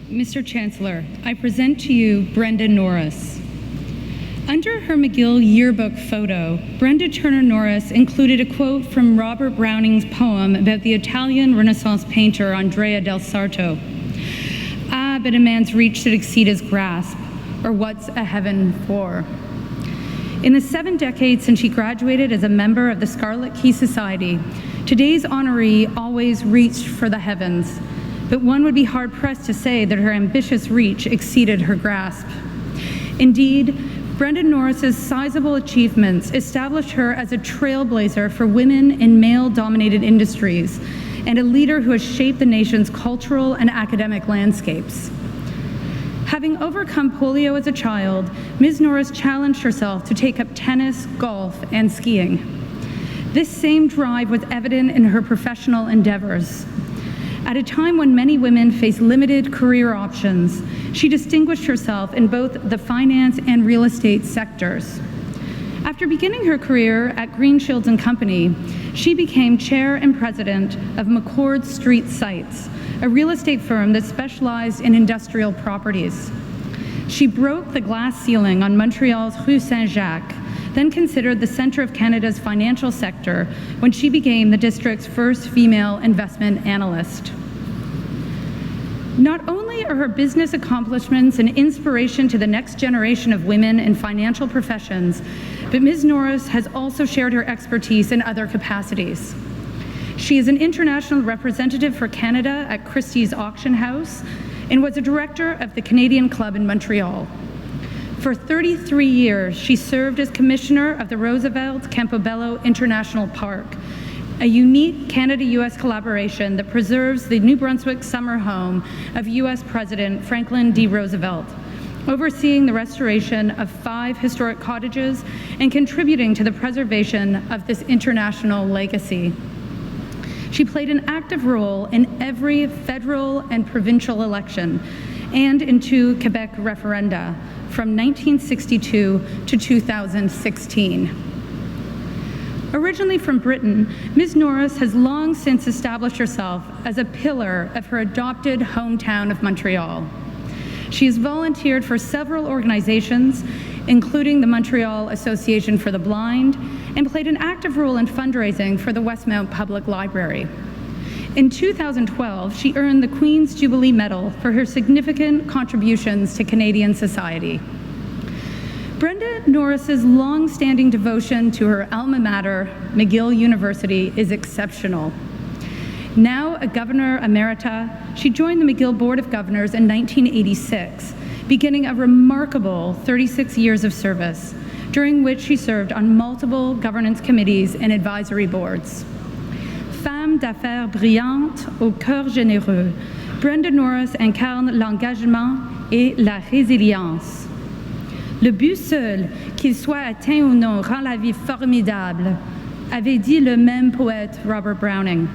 Mr. Chancellor, I present to you Brenda Norris. Under her McGill yearbook photo, Brenda Turner Norris included a quote from Robert Browning's poem about the Italian Renaissance painter Andrea del Sarto. Ah, but a man's reach should exceed his grasp, or what's a heaven for? In the 7 decades since she graduated as a member of the Scarlet Key Society, today's honoree always reached for the heavens, but one would be hard-pressed to say that her ambitious reach exceeded her grasp. Indeed, Brenda Norris's sizable achievements established her as a trailblazer for women in male-dominated industries and a leader who has shaped the nation's cultural and academic landscapes. Having overcome polio as a child, Ms. Norris challenged herself to take up tennis, golf, and skiing. This same drive was evident in her professional endeavors. At a time when many women face limited career options, she distinguished herself in both the finance and real estate sectors. After beginning her career at Greenshields Co, she became chair and president of McCord Street Sites, a real estate firm that specialized in industrial properties. She broke the glass ceiling on Montreal's Rue Saint-Jacques, then considered the center of Canada's financial sector when she became the district's first female investment analyst. Not only are her business accomplishments an inspiration to the next generation of women in financial professions, but Ms. Norris has also shared her expertise in other capacities. She is an international representative for Canada at Christie's Auction House and was a director of the Canadian Club in Montreal. For 33 years, she served as commissioner of the Roosevelt Campobello International Park, a unique Canada-US collaboration that preserves the New Brunswick summer home of US President Franklin D. Roosevelt, overseeing the restoration of 5 historic cottages and contributing to the preservation of this international legacy. She played an active role in every federal and provincial election and in 2 Quebec referenda from 1962 to 2016. Originally from Britain, Ms. Norris has long since established herself as a pillar of her adopted hometown of Montreal. She has volunteered for several organizations, including the Montreal Association for the Blind, and played an active role in fundraising for the Westmount Public Library. In 2012, she earned the Queen's Jubilee Medal for her significant contributions to Canadian society. Brenda Norris's long-standing devotion to her alma mater, McGill University, is exceptional. Now a governor emerita, she joined the McGill Board of Governors in 1986, beginning a remarkable 36 years of service, during which she served on multiple governance committees and advisory boards. Femme d'affaires brillante au cœur généreux, Brenda Norris incarne l'engagement et la résilience. Le but seul, qu'il soit atteint ou non, rend la vie formidable, avait dit le même poète Robert Browning.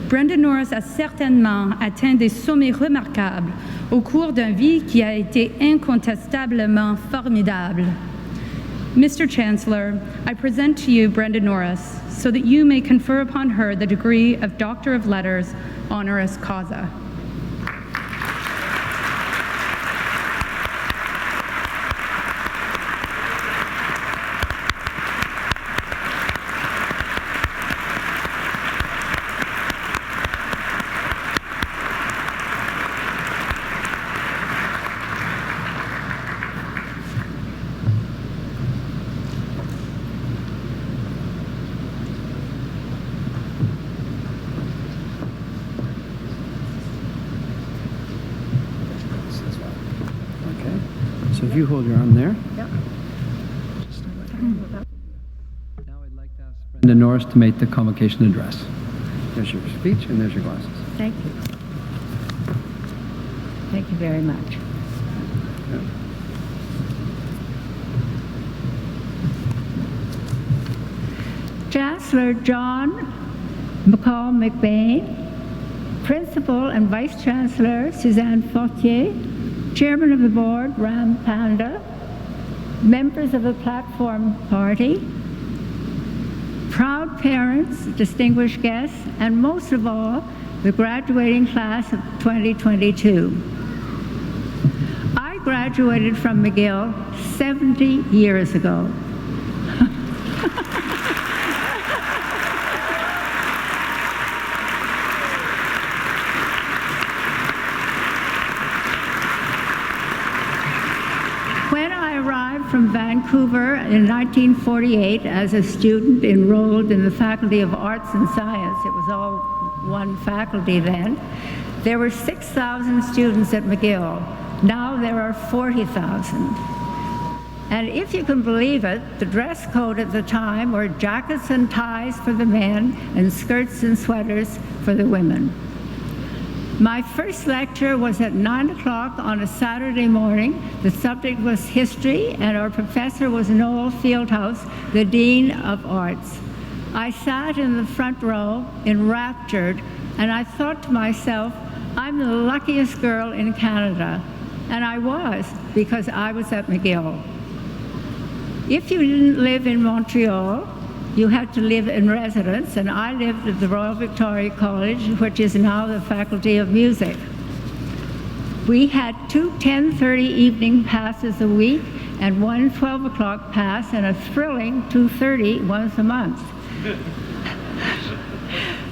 Brenda Norris a certainement atteint des sommets remarquables au cours d'une vie qui a été incontestablement formidable. Mr. Chancellor, I present to you Brenda Norris so that you may confer upon her the degree of Doctor of Letters, honoris causa. So if you hold your arm there. Yep. Now I'd like to ask Brenda Norris to make the convocation address. There's your speech and there's your glasses. Thank you. Thank you very much. Yeah. Chancellor John McCall McBain, Principal and Vice Chancellor Suzanne Fortier, Chairman of the Board Ram Panda, members of the Platform Party, proud parents, distinguished guests, and most of all, the graduating class of 2022. graduated from McGill 70 years ago. When I arrived from Vancouver in 1948 as a student enrolled in the Faculty of Arts and Science, it was all one faculty then, there were 6,000 students at McGill. Now there are 40,000. And if you can believe it, the dress code at the time were jackets and ties for the men and skirts and sweaters for the women. My first lecture was at 9 o'clock on a Saturday morning. The subject was history, and our professor was Noel Fieldhouse, the Dean of Arts. I sat in the front row, enraptured, and I thought to myself, I'm the luckiest girl in Canada. And I was, because I was at McGill. If you didn't live in Montreal, you had to live in residence, and I lived at the Royal Victoria College, which is now the Faculty of Music. We had 2 10:30 evening passes a week and 1 12 o'clock pass, and a thrilling 2:30 once a month.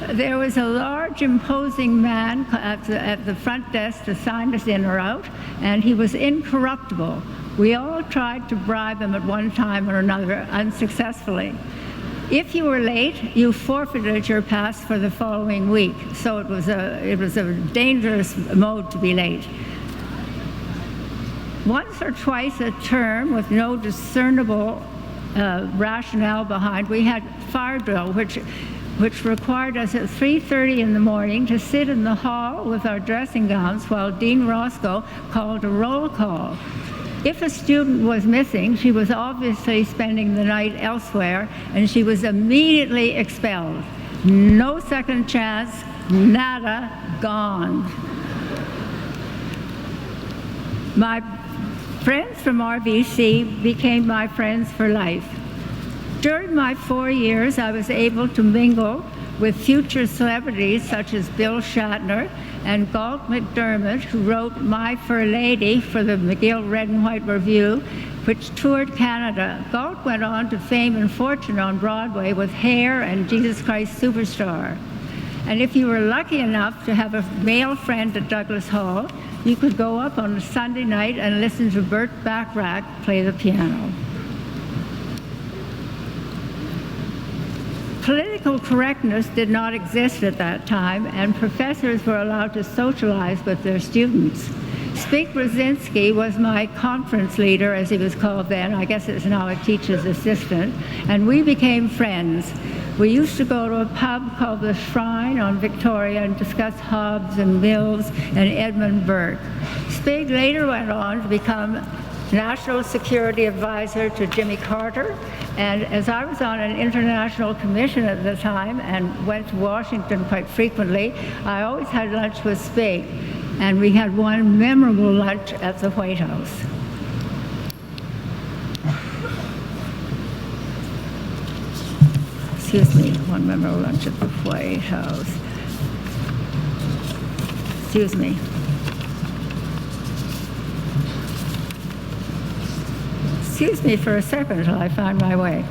There was a large, imposing man at the front desk to sign us in or out, and he was incorruptible. We all tried to bribe him at one time or another, unsuccessfully. If you were late, you forfeited your pass for the following week, so it was a dangerous mode to be late. Once or twice a term, with no discernible rationale behind, we had fire drill, which required us at 3:30 in the morning to sit in the hall with our dressing gowns while Dean Roscoe called a roll call. If a student was missing, she was obviously spending the night elsewhere, and she was immediately expelled. No second chance, nada, gone. My friends from RBC became my friends for life. During my 4 years, I was able to mingle with future celebrities such as Bill Shatner and Galt McDermott, who wrote My Fair Lady for the McGill Red and White Review, which toured Canada. Galt went on to fame and fortune on Broadway with Hair and Jesus Christ Superstar. And if you were lucky enough to have a male friend at Douglas Hall, you could go up on a Sunday night and listen to Burt Bacharach play the piano. Political correctness did not exist at that time, and professors were allowed to socialize with their students. Spink Brzezinski was my conference leader, as he was called then. I guess it's now a teacher's assistant, and we became friends. We used to go to a pub called the Shrine on Victoria and discuss Hobbes and Mills and Edmund Burke. Spink later went on to become National Security Advisor to Jimmy Carter, and as I was on an international commission at the time and went to Washington quite frequently, I always had lunch with Spink, and we had one memorable lunch at the White House. Excuse me, one memorable lunch at the White House. Excuse me. Excuse me for a second until I find my way.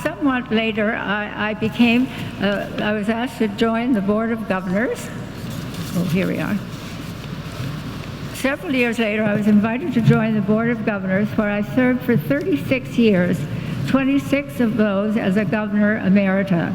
Somewhat later, I was asked to join the Board of Governors. Oh, here we are. Several years later, I was invited to join the Board of Governors, where I served for 36 years. 26 of those as a governor emerita.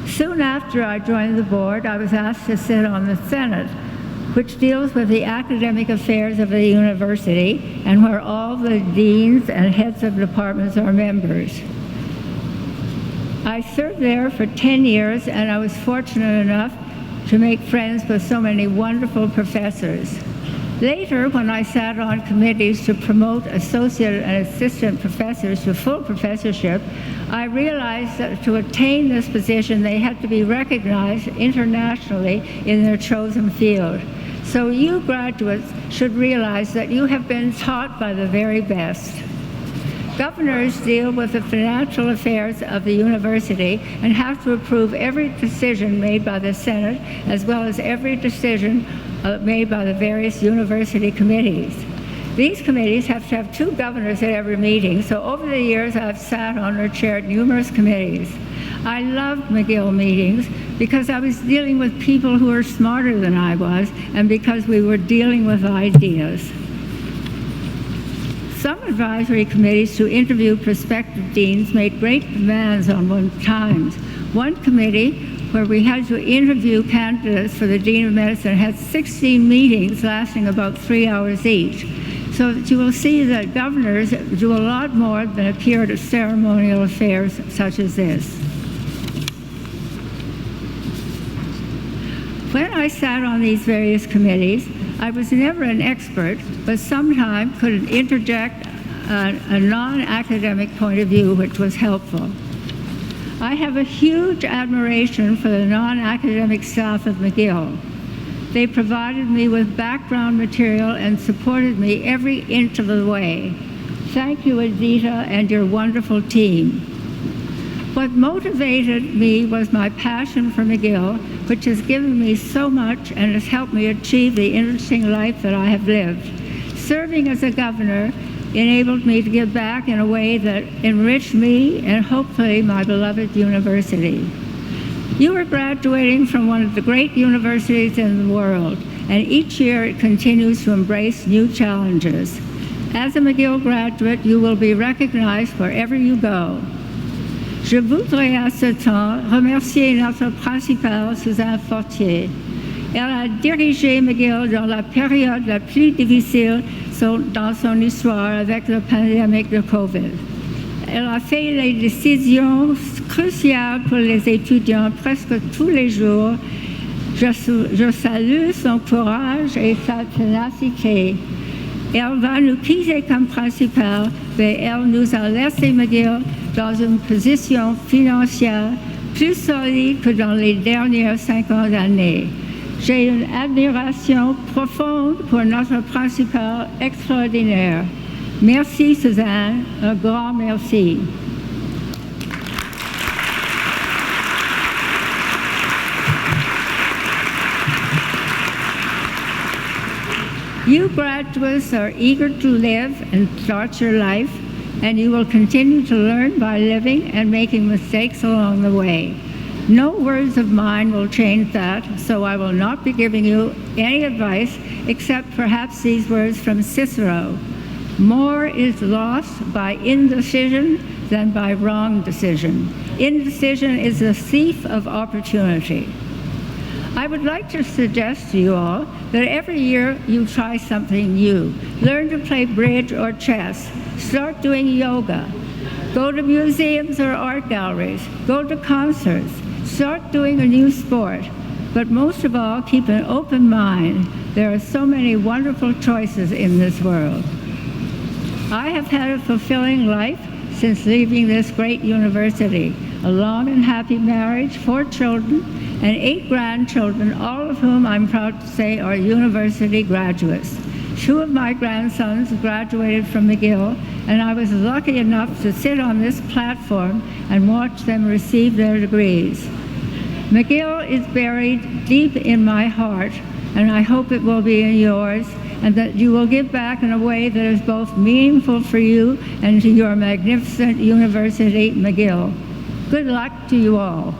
Soon after I joined the board, I was asked to sit on the Senate, which deals with the academic affairs of the university and where all the deans and heads of departments are members. I served there for 10 years, and I was fortunate enough to make friends with so many wonderful professors. Later, when I sat on committees to promote associate and assistant professors to full professorship, I realized that to attain this position, they had to be recognized internationally in their chosen field. So you graduates should realize that you have been taught by the very best. Governors deal with the financial affairs of the university and have to approve every decision made by the Senate, as well as every decision made by the various university committees. These committees have to have 2 governors at every meeting, so over the years I've sat on or chaired numerous committees. I loved McGill meetings because I was dealing with people who were smarter than I was, and because we were dealing with ideas. Some advisory committees to interview prospective deans made great demands on one's time. One committee, where we had to interview candidates for the Dean of Medicine, had 16 meetings lasting about 3 hours each. So that you will see that governors do a lot more than appear at ceremonial affairs such as this. When I sat on these various committees, I was never an expert, but sometimes could interject a non-academic point of view, which was helpful. I have a huge admiration for the non-academic staff of McGill. They provided me with background material and supported me every inch of the way. Thank you, Adita, and your wonderful team. What motivated me was my passion for McGill, which has given me so much and has helped me achieve the interesting life that I have lived. Serving as a governor enabled me to give back in a way that enriched me and hopefully my beloved university. You are graduating from one of the great universities in the world, and each year it continues to embrace new challenges. As a McGill graduate, you will be recognized wherever you go. Je voudrais à ce temps remercier notre principale, Suzanne Fortier. Elle a dirigé McGill dans la période la plus difficile dans son histoire avec la pandémie de COVID. Elle a fait les décisions cruciales pour les étudiants presque tous les jours. Je salue son courage et sa ténacité. Elle va nous quitter comme principale, mais elle nous a laissé McGill dans une position financière plus solide que dans les dernières 50 années. J'ai une admiration profonde pour notre principal extraordinaire. Merci Suzanne, un grand merci. You graduates are eager to live and start your life, and you will continue to learn by living and making mistakes along the way. No words of mine will change that, so I will not be giving you any advice except perhaps these words from Cicero. More is lost by indecision than by wrong decision. Indecision is the thief of opportunity. I would like to suggest to you all that every year you try something new. Learn to play bridge or chess. Start doing yoga. Go to museums or art galleries. Go to concerts. Start doing a new sport. But most of all, keep an open mind. There are so many wonderful choices in this world. I have had a fulfilling life since leaving this great university. A long and happy marriage, 4 children, and 8 grandchildren, all of whom I'm proud to say are university graduates. 2 of my grandsons graduated from McGill, and I was lucky enough to sit on this platform and watch them receive their degrees. McGill is buried deep in my heart, and I hope it will be in yours, and that you will give back in a way that is both meaningful for you and to your magnificent university, McGill. Good luck to you all.